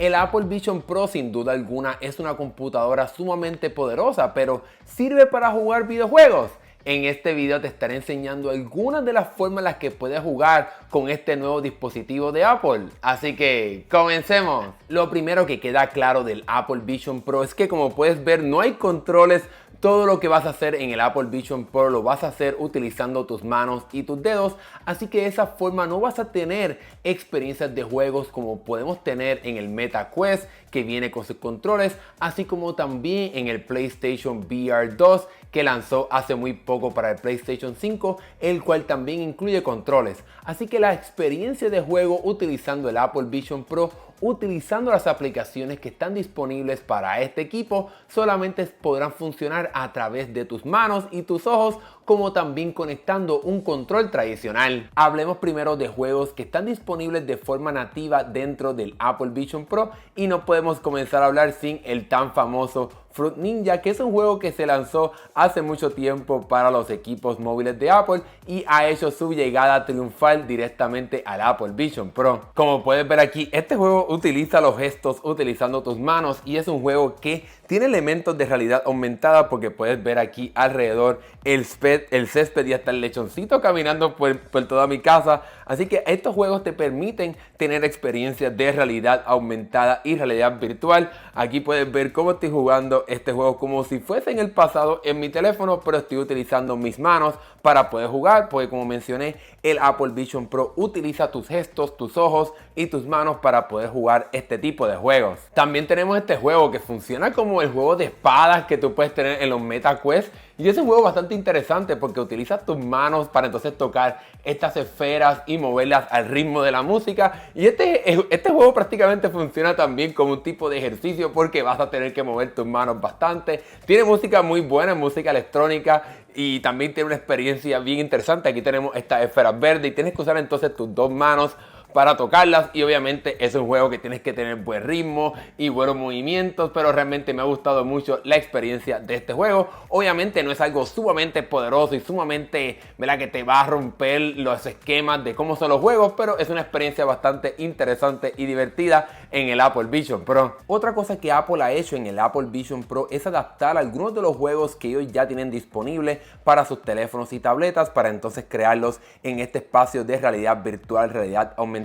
El Apple Vision Pro sin duda alguna es una computadora sumamente poderosa, pero ¿sirve para jugar videojuegos? En este video te estaré enseñando algunas de las formas en las que puedes jugar con este nuevo dispositivo de Apple. Así que comencemos. Lo primero que queda claro del Apple Vision Pro es que, como puedes ver, no hay controles. Todo lo que vas a hacer en el Apple Vision Pro lo vas a hacer utilizando tus manos y tus dedos, así que de esa forma no vas a tener experiencias de juegos como podemos tener en el Meta Quest, que viene con sus controles, así como también en el PlayStation VR 2 que lanzó hace muy poco para el PlayStation 5, el cual también incluye controles. Así que la experiencia de juego utilizando el Apple Vision Pro, utilizando las aplicaciones que están disponibles para este equipo, solamente podrán funcionar a través de tus manos y tus ojos, como también conectando un control tradicional. Hablemos primero de juegos que están disponibles de forma nativa dentro del Apple Vision Pro, y no podemos comenzar a hablar sin el tan famoso Fruit Ninja, que es un juego que se lanzó hace mucho tiempo para los equipos móviles de Apple y ha hecho su llegada triunfal directamente al Apple Vision Pro. Como puedes ver aquí, este juego utiliza los gestos utilizando tus manos y es un juego que tiene elementos de realidad aumentada, porque puedes ver aquí alrededor el césped y hasta el lechoncito caminando por toda mi casa. Así que estos juegos te permiten tener experiencias de realidad aumentada y realidad virtual. Aquí puedes ver cómo estoy jugando este juego como si fuese en el pasado en mi teléfono, pero estoy utilizando mis manos para poder jugar, porque como mencioné, el Apple Vision Pro utiliza tus gestos, tus ojos y tus manos para poder jugar este tipo de juegos. También tenemos este juego que funciona como el juego de espadas que tú puedes tener en los Meta Quest, y es un juego bastante interesante porque utilizas tus manos para entonces tocar estas esferas y moverlas al ritmo de la música. Y este juego prácticamente funciona también como un tipo de ejercicio, porque vas a tener que mover tus manos bastante. Tiene música muy buena, música electrónica, y también tiene una experiencia bien interesante. Aquí tenemos estas esferas verdes y tienes que usar entonces tus dos manos para tocarlas, y obviamente es un juego que tienes que tener buen ritmo y buenos movimientos, pero realmente me ha gustado mucho la experiencia de este juego. Obviamente no es algo sumamente poderoso y sumamente, ¿verdad?, que te va a romper los esquemas de cómo son los juegos, pero es una experiencia bastante interesante y divertida en el Apple Vision Pro. Otra cosa que Apple ha hecho en el Apple Vision Pro es adaptar algunos de los juegos que ellos ya tienen disponibles para sus teléfonos y tabletas, para entonces crearlos en este espacio de realidad virtual, realidad aumentada.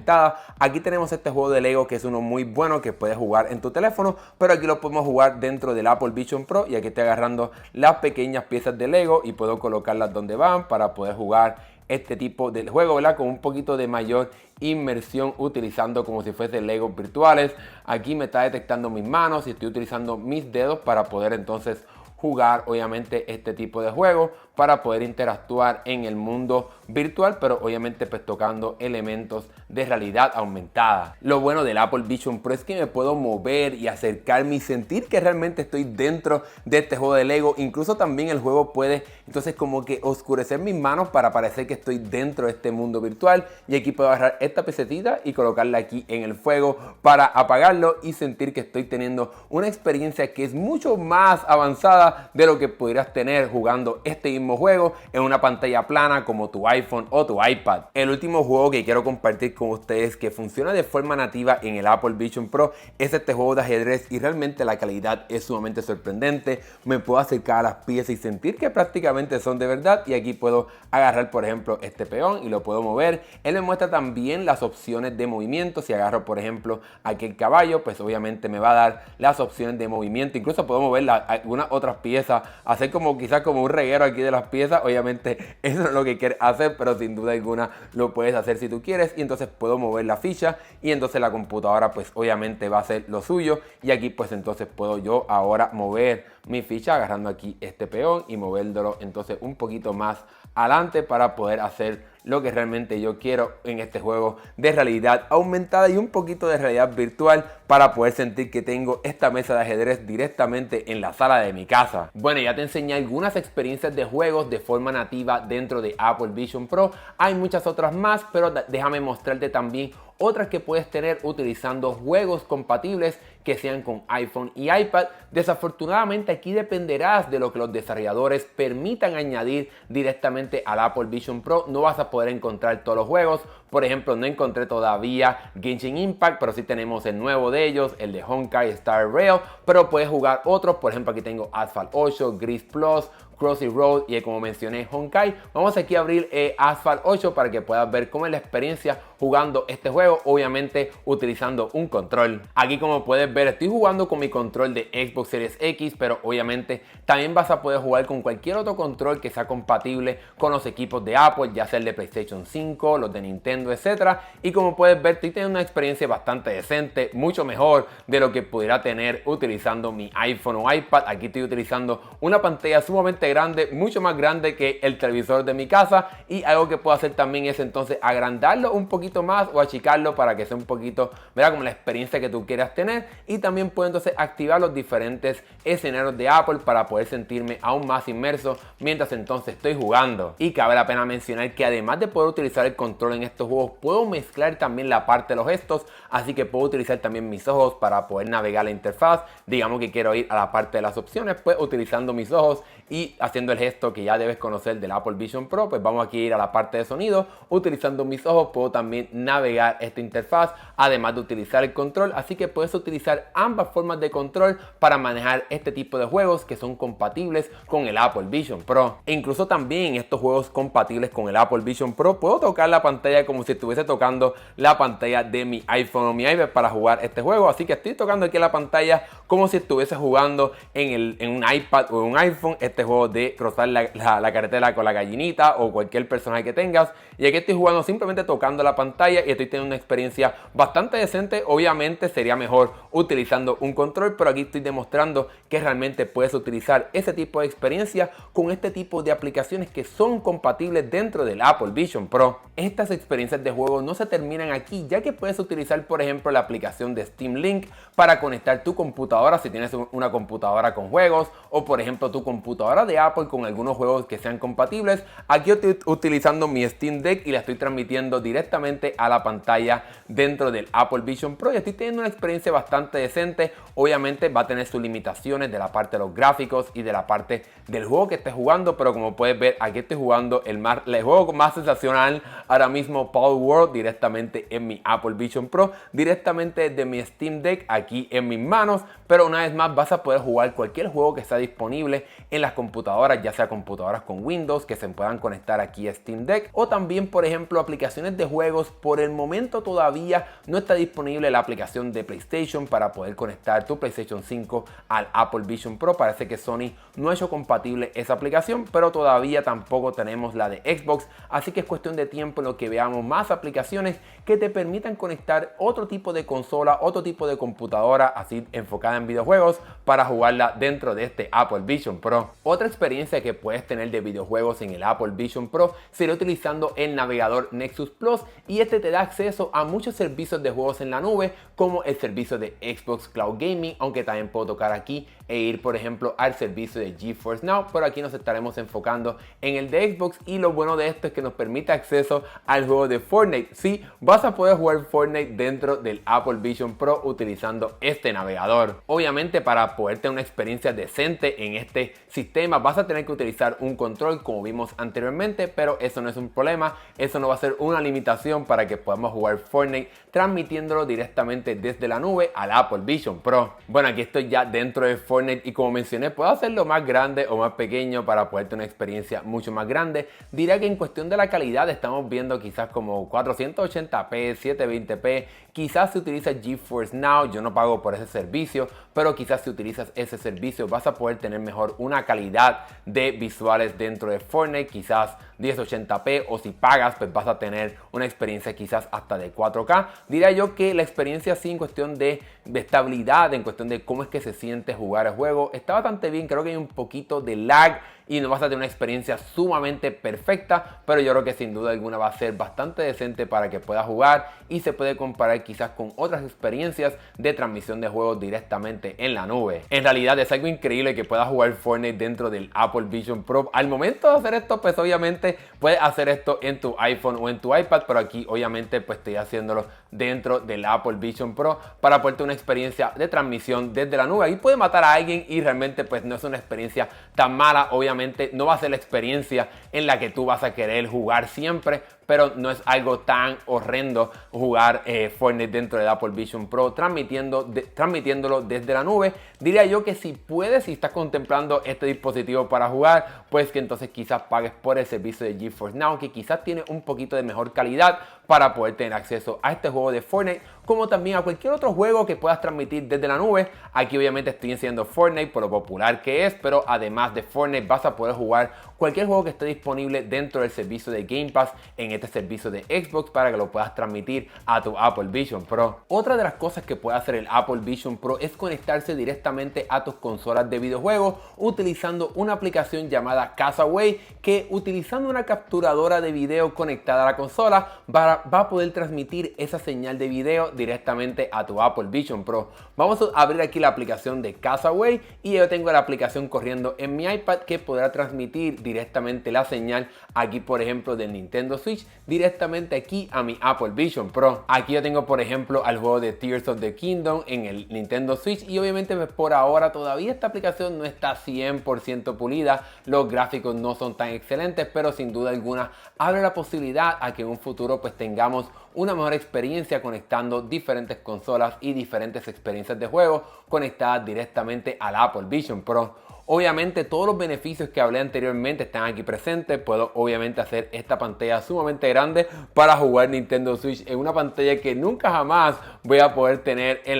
Aquí tenemos este juego de Lego, que es uno muy bueno que puedes jugar en tu teléfono, pero aquí lo podemos jugar dentro del Apple Vision Pro, y aquí estoy agarrando las pequeñas piezas de Lego y puedo colocarlas donde van para poder jugar este tipo de juego, ¿verdad?, con un poquito de mayor inmersión, utilizando como si fuese Legos virtuales. Aquí me está detectando mis manos y estoy utilizando mis dedos para poder entonces jugar obviamente este tipo de juego, para poder interactuar en el mundo virtual, pero obviamente pues tocando elementos de realidad aumentada. Lo bueno del Apple Vision Pro es que me puedo mover y acercarme y sentir que realmente estoy dentro de este juego de Lego. Incluso también el juego puede entonces como que oscurecer mis manos para parecer que estoy dentro de este mundo virtual, y aquí puedo agarrar esta pesetita y colocarla aquí en el fuego para apagarlo y sentir que estoy teniendo una experiencia que es mucho más avanzada de lo que pudieras tener jugando este mismo juego en una pantalla plana como tu iPhone o tu iPad. El último juego que quiero compartir con ustedes, que funciona de forma nativa en el Apple Vision Pro, es este juego de ajedrez, y realmente la calidad es sumamente sorprendente. Me puedo acercar a las piezas y sentir que prácticamente son de verdad, y aquí puedo agarrar por ejemplo este peón y lo puedo mover. Él me muestra también las opciones de movimiento. Si agarro por ejemplo aquí el caballo, pues obviamente me va a dar las opciones de movimiento. Incluso puedo mover algunas otras piezas, hacer como quizás como un reguero aquí de las piezas. Obviamente eso no es lo que quieres hacer, pero sin duda alguna lo puedes hacer si tú quieres, y entonces puedo mover la ficha, y entonces la computadora pues obviamente va a hacer lo suyo, y aquí pues entonces puedo yo ahora mover mi ficha agarrando aquí este peón y moviéndolo entonces un poquito más adelante para poder hacer lo que realmente yo quiero en este juego de realidad aumentada y un poquito de realidad virtual, para poder sentir que tengo esta mesa de ajedrez directamente en la sala de mi casa. Bueno, ya te enseñé algunas experiencias de juegos de forma nativa dentro de Apple Vision Pro. Hay muchas otras más, pero déjame mostrarte también otras que puedes tener utilizando juegos compatibles que sean con iPhone y iPad. Desafortunadamente aquí dependerás de lo que los desarrolladores permitan añadir directamente al Apple Vision Pro. No vas a poder encontrar todos los juegos. Por ejemplo, no encontré todavía Genshin Impact, pero sí tenemos el nuevo de ellos, el de Honkai Star Rail, pero puedes jugar otros. Por ejemplo, aquí tengo Asphalt 8, Gris Plus, Crossy Road y como mencioné Honkai. Vamos aquí a abrir Asphalt 8 para que puedas ver cómo es la experiencia jugando este juego, obviamente utilizando un control. Aquí como puedes ver estoy jugando con mi control de Xbox Series X, pero obviamente también vas a poder jugar con cualquier otro control que sea compatible con los equipos de Apple, ya sea el de PlayStation 5, los de Nintendo, etcétera. Y como puedes ver estoy teniendo una experiencia bastante decente, mucho mejor de lo que pudiera tener utilizando mi iPhone o iPad. Aquí estoy utilizando una pantalla sumamente grande, mucho más grande que el televisor de mi casa, y algo que puedo hacer también es entonces agrandarlo un poquito más o achicarlo para que sea un poquito, ¿verdad?, como la experiencia que tú quieras tener. Y también puedo entonces activar los diferentes escenarios de Apple para poder sentirme aún más inmerso mientras entonces estoy jugando. Y cabe la pena mencionar que además de poder utilizar el control en estos juegos, puedo mezclar también la parte de los gestos, así que puedo utilizar también mis ojos para poder navegar la interfaz. Digamos que quiero ir a la parte de las opciones, pues utilizando mis ojos y haciendo el gesto que ya debes conocer del Apple Vision Pro, pues vamos aquí a ir a la parte de sonido. Utilizando mis ojos puedo también navegar esta interfaz, además de utilizar el control, así que puedes utilizar ambas formas de control para manejar este tipo de juegos que son compatibles con el Apple Vision Pro. E incluso también estos juegos compatibles con el Apple Vision Pro puedo tocar la pantalla como si estuviese tocando la pantalla de mi iPhone o mi iPad para jugar este juego, así que estoy tocando aquí la pantalla como si estuviese jugando en un iPad o un iPhone este juego de cruzar la carretera con la gallinita o cualquier personaje que tengas. Y aquí estoy jugando simplemente tocando la pantalla y estoy teniendo una experiencia bastante decente. Obviamente sería mejor utilizando un control, pero aquí estoy demostrando que realmente puedes utilizar ese tipo de experiencia con este tipo de aplicaciones que son compatibles dentro del Apple Vision Pro. Estas experiencias de juego no se terminan aquí, ya que puedes utilizar por ejemplo la aplicación de Steam Link para conectar tu computadora si tienes una computadora con juegos, o por ejemplo tu computadora de Apple con algunos juegos que sean compatibles. Aquí estoy utilizando mi Steam Deck y la estoy transmitiendo directamente a la pantalla dentro del Apple Vision Pro y estoy teniendo una experiencia bastante decente. Obviamente va a tener sus limitaciones de la parte de los gráficos y de la parte del juego que estés jugando, pero como puedes ver aquí estoy jugando el juego más sensacional ahora mismo, Palworld, directamente en mi Apple Vision Pro, directamente desde mi Steam Deck aquí en mis manos. Pero una vez más vas a poder jugar cualquier juego que está disponible en las computadoras, ya sea computadoras con Windows que se puedan conectar aquí a Steam Deck, o también por ejemplo aplicaciones de juegos. Por el momento todavía no está disponible la aplicación de PlayStation para poder conectar tu PlayStation 5 al Apple Vision Pro. Parece que Sony no ha hecho compatible esa aplicación, pero todavía tampoco tenemos la de Xbox, así que es cuestión de tiempo en lo que veamos más aplicaciones que te permitan conectar otro tipo de consola, otro tipo de computadora así enfocada en videojuegos para jugarla dentro de este Apple Vision Pro. Otra experiencia que puedes tener de videojuegos en el Apple Vision Pro sería utilizando el navegador Nexus Plus, y este te da acceso a muchos servicios de juegos en la nube como el servicio de Xbox Cloud Gaming, aunque también puedo tocar aquí e ir por ejemplo al servicio de GeForce Now, pero aquí nos estaremos enfocando en el de Xbox. Y lo bueno de esto es que nos permite acceso al juego de Fortnite. Sí, vas a poder jugar Fortnite dentro del Apple Vision Pro utilizando este navegador. Obviamente para poder tener una experiencia decente en este sistema vas a tener que utilizar un control como vimos anteriormente, pero eso no es un problema, eso no va a ser una limitación para que podamos jugar Fortnite transmitiéndolo directamente desde la nube al Apple Vision Pro. Bueno, aquí estoy ya dentro de Fortnite y como mencioné puedo hacerlo más grande o más pequeño para poder tener una experiencia mucho más grande. Diría que en cuestión de la calidad estamos viendo quizás como 480p, 720p. Quizás si utilizas GeForce Now, yo no pago por ese servicio, pero quizás si utilizas ese servicio vas a poder tener mejor una calidad de visuales dentro de Fortnite, quizás 1080p, o si pagas pues vas a tener una experiencia quizás hasta de 4K. Diría yo que la experiencia sí en cuestión de estabilidad, en cuestión de cómo es que se siente jugar el juego, está bastante bien. Creo que hay un poquito de lag y no vas a tener una experiencia sumamente perfecta, pero yo creo que sin duda alguna va a ser bastante decente para que puedas jugar y se puede comparar quizás con otras experiencias de transmisión de juegos directamente en la nube. En realidad es algo increíble que puedas jugar Fortnite dentro del Apple Vision Pro. Al momento de hacer esto, pues obviamente puedes hacer esto en tu iPhone o en tu iPad, pero aquí obviamente pues estoy haciéndolo dentro del Apple Vision Pro para poderte una experiencia de transmisión desde la nube. Ahí puede matar a alguien y realmente pues no es una experiencia tan mala. Obviamente no va a ser la experiencia en la que tú vas a querer jugar siempre, pero no es algo tan horrendo jugar Fortnite dentro del Apple Vision Pro transmitiéndolo desde la nube. Diría yo que si puedes, si estás contemplando este dispositivo para jugar, pues que entonces quizás pagues por el servicio de GeForce Now, que quizás tiene un poquito de mejor calidad para poder tener acceso a este juego de Fortnite, como también a cualquier otro juego que puedas transmitir desde la nube. Aquí obviamente estoy enseñando Fortnite por lo popular que es, pero además de Fortnite vas a poder jugar cualquier juego que esté disponible dentro del servicio de Game Pass en este servicio de Xbox para que lo puedas transmitir a tu Apple Vision Pro. Otra de las cosas que puede hacer el Apple Vision Pro es conectarse directamente a tus consolas de videojuegos utilizando una aplicación llamada Castaway, que utilizando una capturadora de video conectada a la consola va a poder transmitir esa señal de video directamente a tu Apple Vision Pro. Vamos a abrir aquí la aplicación de Castaway y yo tengo la aplicación corriendo en mi iPad que podrá transmitir directamente la señal aquí, por ejemplo, del Nintendo Switch directamente aquí a mi Apple Vision Pro. Aquí yo tengo, por ejemplo, al juego de Tears of the Kingdom en el Nintendo Switch y obviamente pues, por ahora todavía esta aplicación no está 100% pulida, los gráficos no son tan excelentes, pero sin duda alguna abre la posibilidad a que en un futuro pues tengamos una mejor experiencia conectando diferentes consolas y diferentes experiencias de juego conectadas directamente al Apple Vision Pro. Obviamente todos los beneficios que hablé anteriormente están aquí presentes. Puedo obviamente hacer esta pantalla sumamente grande para jugar Nintendo Switch en una pantalla que nunca jamás voy a poder tener en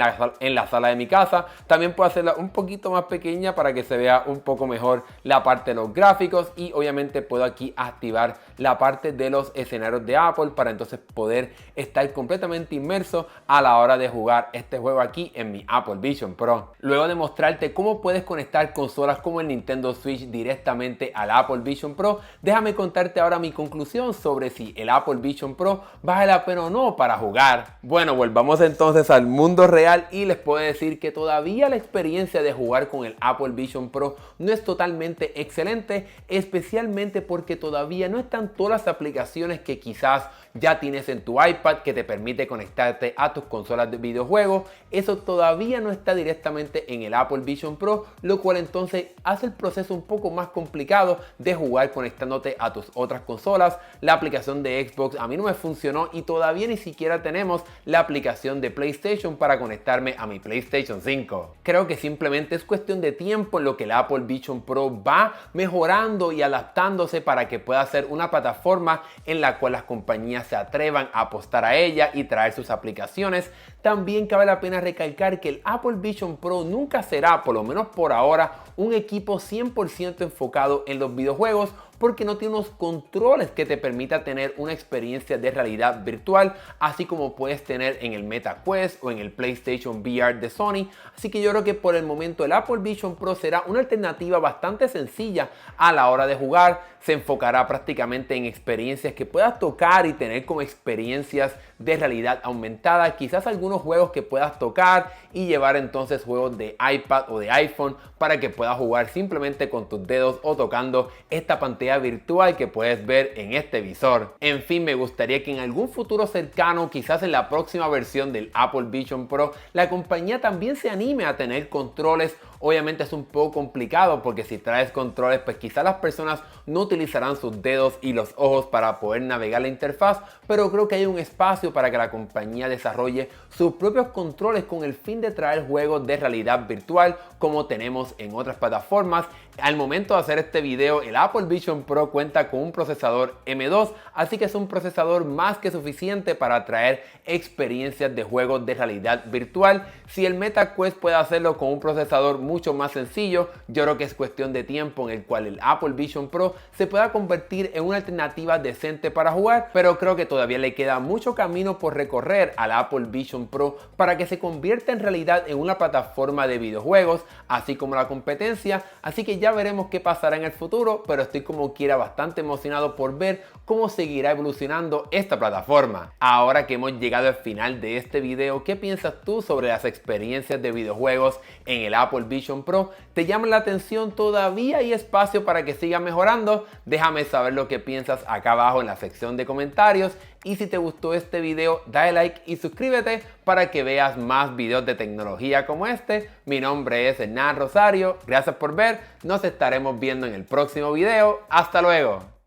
la sala de mi casa. También puedo hacerla un poquito más pequeña para que se vea un poco mejor la parte de los gráficos, y obviamente puedo aquí activar la parte de los escenarios de Apple para entonces poder estar completamente inmerso a la hora de jugar este juego aquí en mi Apple Vision Pro. Luego de mostrarte cómo puedes conectar consolas como el Nintendo Switch directamente al Apple Vision Pro, déjame contarte ahora mi conclusión sobre si el Apple Vision Pro vale la pena o no para jugar. Bueno, volvamos entonces al mundo real y les puedo decir que todavía la experiencia de jugar con el Apple Vision Pro no es totalmente excelente, especialmente porque todavía no están todas las aplicaciones que quizás ya tienes en tu iPad que te permite conectarte a tus consolas de videojuegos. Eso todavía no está directamente en el Apple Vision Pro, lo cual entonces hace el proceso un poco más complicado de jugar conectándote a tus otras consolas. La aplicación de Xbox a mí no me funcionó y todavía ni siquiera tenemos la aplicación de PlayStation para conectarme a mi PlayStation 5. Creo que simplemente es cuestión de tiempo en lo que el Apple Vision Pro va mejorando y adaptándose para que pueda ser una plataforma en la cual las compañías se atrevan a apostar a ella y traer sus aplicaciones. También cabe la pena recalcar que el Apple Vision Pro nunca será, por lo menos por ahora, un equipo 100% enfocado en los videojuegos, porque no tiene unos controles que te permita tener una experiencia de realidad virtual, así como puedes tener en el Meta Quest o en el PlayStation VR de Sony. Así que yo creo que por el momento el Apple Vision Pro será una alternativa bastante sencilla a la hora de jugar. Se enfocará prácticamente en experiencias que puedas tocar y tener como experiencias de realidad aumentada, quizás algunos juegos que puedas tocar y llevar entonces juegos de iPad o de iPhone para que puedas jugar simplemente con tus dedos o tocando esta pantalla virtual que puedes ver en este visor. En fin, me gustaría que en algún futuro cercano, quizás en la próxima versión del Apple Vision Pro, la compañía también se anime a tener controles. Obviamente es un poco complicado porque si traes controles, pues quizás las personas no utilizarán sus dedos y los ojos para poder navegar la interfaz, pero creo que hay un espacio para que la compañía desarrolle sus propios controles con el fin de traer juegos de realidad virtual como tenemos en otras plataformas. Al momento de hacer este video, el Apple Vision Pro cuenta con un procesador M2, así que es un procesador más que suficiente para traer experiencias de juegos de realidad virtual. Si el Meta Quest puede hacerlo con un procesador mucho más sencillo. Yo creo que es cuestión de tiempo en el cual el Apple Vision Pro se pueda convertir en una alternativa decente para jugar, pero creo que todavía le queda mucho camino por recorrer al Apple Vision Pro para que se convierta en realidad en una plataforma de videojuegos, así como la competencia. Así que ya veremos qué pasará en el futuro, pero estoy como quiera bastante emocionado por ver cómo seguirá evolucionando esta plataforma. Ahora que hemos llegado al final de este video, ¿qué piensas tú sobre las experiencias de videojuegos en el Apple Vision Pro? ¿Te llama la atención? ¿Todavía hay espacio para que siga mejorando? Déjame saber lo que piensas acá abajo en la sección de comentarios. Y si te gustó este video, dale like y suscríbete para que veas más videos de tecnología como este. Mi nombre es Hernán Rosario, gracias por ver, nos estaremos viendo en el próximo video. ¡Hasta luego!